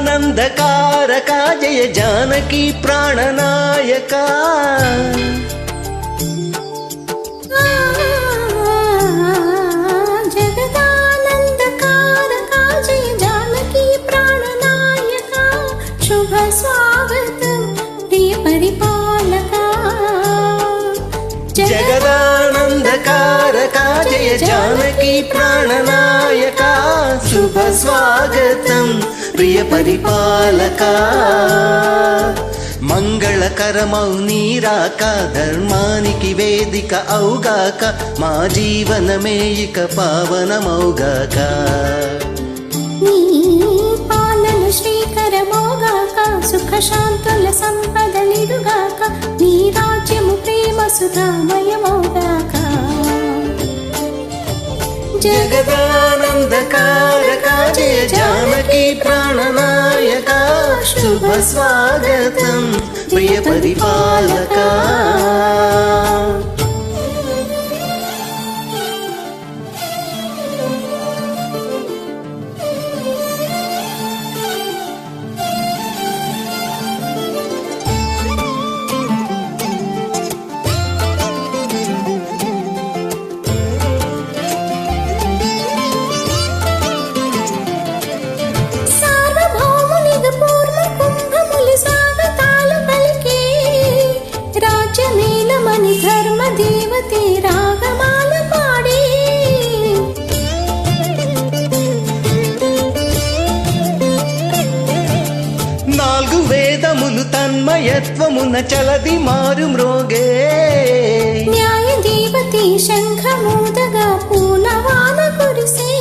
జగదానందకారకా జయ జానకి ప్రాణనాయక జగదానందకారకా జయ జానకి ప్రాణనాయక శుభ స్వాగతం ప్రియ పరిపాలక జగదానందకారకా జయ జానకి ప్రాణనాయక శుభ స్వాగతం ప్రియ పరిపాలక మంగళకరమౌ నీరాక ధర్మానికి వేదిక అవుగాక మా జీవనమే ఇక పావనమౌగాక నీ పాలన శ్రీకరమౌగాక సుఖ శాంతుల సంపదలిడుగాక నీ రాజ్యము ప్రేమ సుధామయమౌగాక జగదానందకారకా జయ జానకి ప్రాణనాయక శుభ స్వాగతం ప్రియ పరిపాలక ధర్మ దేవతే రాగమాల పాడే నాలుగు వేదములు తన్మయత్వమున చలది మారు మ్రోగే న్యాయ దేవతే శంఖమూదగా పూలవాన కురిసే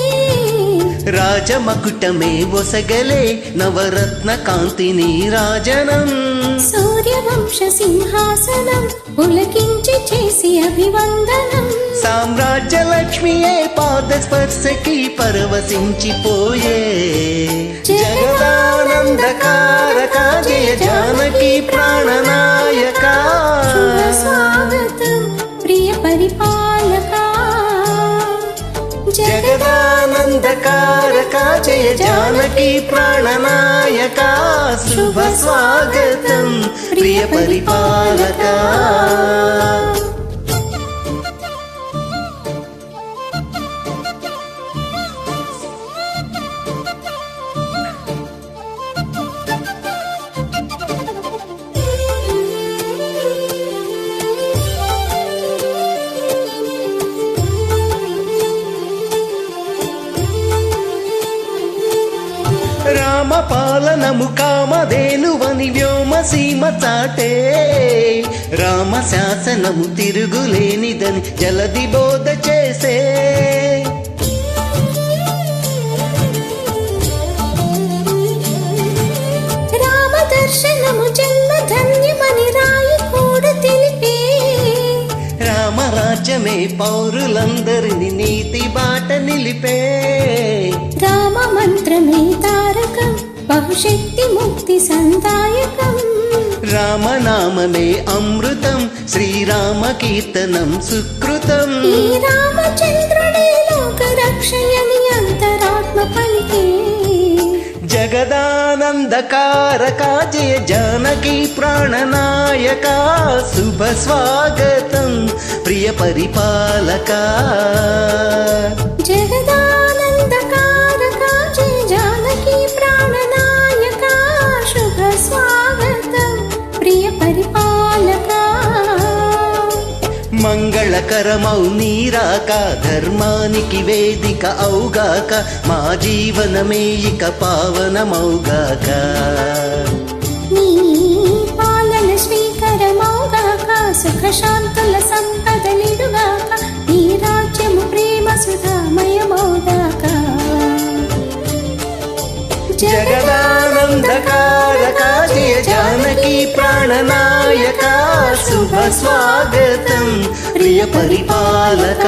రాజమకుటమే ఒసగలే నవరత్న కాంతిని రాజనం సూర్యవంశ సింహాసనం పులకించి చేసి అభివందనం సామ్రాజ్య లక్ష్మియే పాద స్పర్శకి పరవశించిపోయే జగదానందకారకా జయ జానకి ప్రాణనాయక స్వాగతం ప్రియ పరిపాలక జగదానందకారకా జయ జానకి ప్రాణనాయక శుభ స్వాగతం ప్రియ పరిపాలక రామ పాలనము కామధేనువని వ్యోమసీమ చాటే రామ శాసనము తిరుగులేనిదని జలది బోధ చేసే రామ దర్శనము జన్మ ధన్యమని రాయి కూడా తెలిపే రామరాజ్యమే పౌరులందరిని నీతి బాట నిలిపే రామ మంత్రమే తారకం బహుశక్తి ముక్తి సందాయకం రామనామమే అమృతం శ్రీరామ కీర్తనం సుకృతం ఈ రామచంద్రుడే లోక రక్షయని అంతరాత్మ పలికే జగదానందకారకా జయ జానకి ప్రాణనాయక శుభ స్వాగతం ప్రియ పరిపాలక జగదానందకారకా జయ జానకి ప్రాణనాయక శుభ స్వాగతం ప్రియ పరిపాలక మంగళకరమౌ నీరాక ధర్మానికి వేదిక అవుగాక మా జీవనమే ఇక పావనమౌగాక నీ పాలన సుఖ శాంతుల సంపదలిడుగాక నీ రాజ్యము ప్రేమ సుధా జగదానందకారక జయ జానకి ప్రాణనాయక శుభ స్వాగతం ప్రియ పరిపాలక